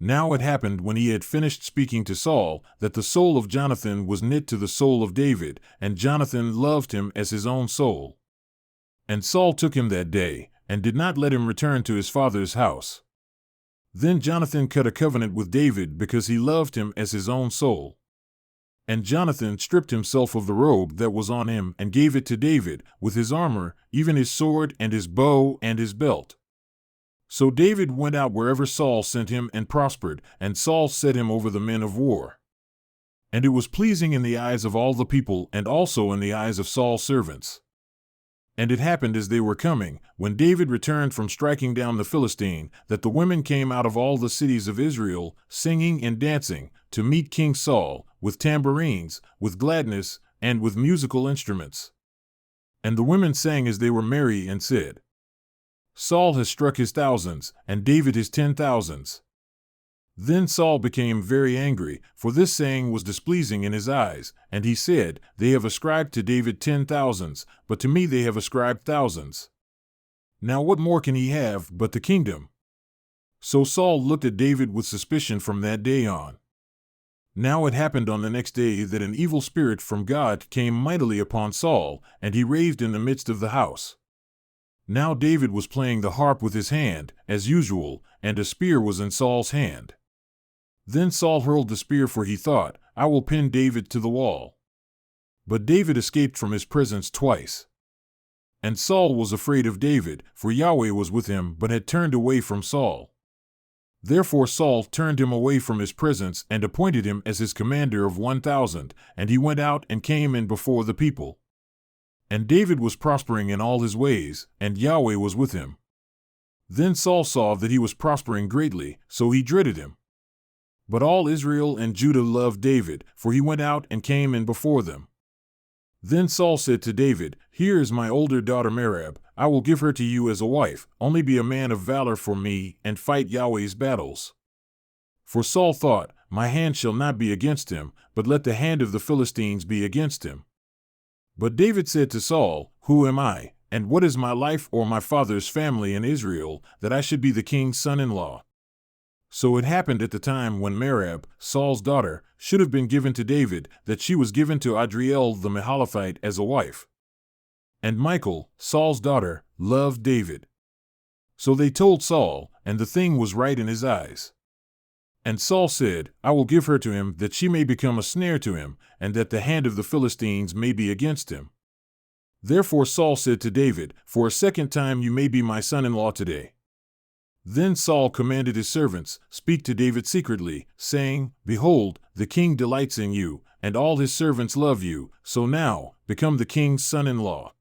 Now it happened when he had finished speaking to Saul, that the soul of Jonathan was knit to the soul of David, and Jonathan loved him as his own soul. And Saul took him that day, and did not let him return to his father's house. Then Jonathan cut a covenant with David because he loved him as his own soul. And Jonathan stripped himself of the robe that was on him and gave it to David, with his armor, even his sword and his bow and his belt. So David went out wherever Saul sent him and prospered, and Saul set him over the men of war. And it was pleasing in the eyes of all the people and also in the eyes of Saul's servants. And it happened as they were coming, when David returned from striking down the Philistine, that the women came out of all the cities of Israel, singing and dancing, to meet King Saul, with tambourines, with gladness, and with musical instruments. And the women sang as they were merry and said, Saul has struck his thousands, and David his 10,000s. Then Saul became very angry, for this saying was displeasing in his eyes, and he said, They have ascribed to David 10,000s, but to me they have ascribed thousands. Now what more can he have but the kingdom? So Saul looked at David with suspicion from that day on. Now it happened on the next day that an evil spirit from God came mightily upon Saul, and he raved in the midst of the house. Now David was playing the harp with his hand, as usual, and a spear was in Saul's hand. Then Saul hurled the spear, for he thought, I will pin David to the wall. But David escaped from his presence twice. And Saul was afraid of David, for Yahweh was with him, but had turned away from Saul. Therefore Saul turned him away from his presence and appointed him as his commander of 1,000, and he went out and came in before the people. And David was prospering in all his ways, and Yahweh was with him. Then Saul saw that he was prospering greatly, so he dreaded him. But all Israel and Judah loved David, for he went out and came in before them. Then Saul said to David, Here is my older daughter Merab, I will give her to you as a wife, only be a man of valor for me, and fight Yahweh's battles. For Saul thought, My hand shall not be against him, but let the hand of the Philistines be against him. But David said to Saul, Who am I, and what is my life or my father's family in Israel, that I should be the king's son-in-law? So it happened at the time when Merab, Saul's daughter, should have been given to David, that she was given to Adriel the Mahalathite as a wife. And Michal, Saul's daughter, loved David. So they told Saul, and the thing was right in his eyes. And Saul said, I will give her to him, that she may become a snare to him, and that the hand of the Philistines may be against him. Therefore Saul said to David, For a second time you may be my son-in-law today. Then Saul commanded his servants, Speak to David secretly, saying, Behold, the king delights in you, and all his servants love you, so now, become the king's son-in-law.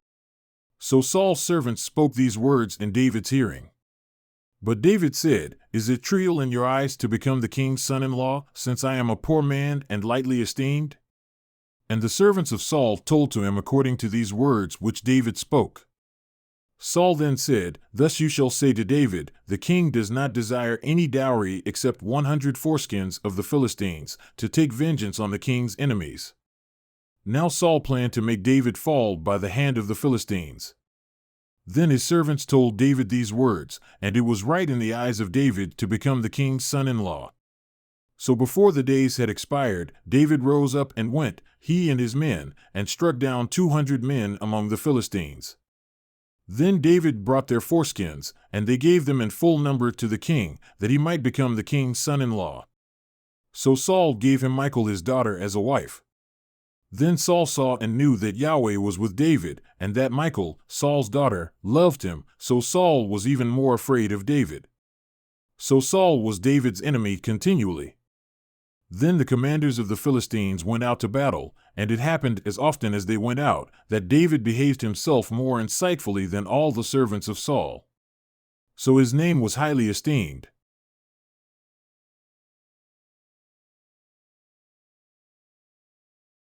So Saul's servants spoke these words in David's hearing. But David said, Is it trivial in your eyes to become the king's son-in-law, since I am a poor man and lightly esteemed? And the servants of Saul told to him according to these words which David spoke. Saul then said, Thus you shall say to David, The king does not desire any dowry except 100 foreskins of the Philistines, to take vengeance on the king's enemies. Now Saul planned to make David fall by the hand of the Philistines. Then his servants told David these words, and it was right in the eyes of David to become the king's son-in-law. So before the days had expired, David rose up and went, he and his men, and struck down 200 men among the Philistines. Then David brought their foreskins, and they gave them in full number to the king, that he might become the king's son-in-law. So Saul gave him Michal his daughter as a wife. Then Saul saw and knew that Yahweh was with David, and that Michal, Saul's daughter, loved him, so Saul was even more afraid of David. So Saul was David's enemy continually. Then the commanders of the Philistines went out to battle, and it happened as often as they went out, that David behaved himself more insightfully than all the servants of Saul. So his name was highly esteemed.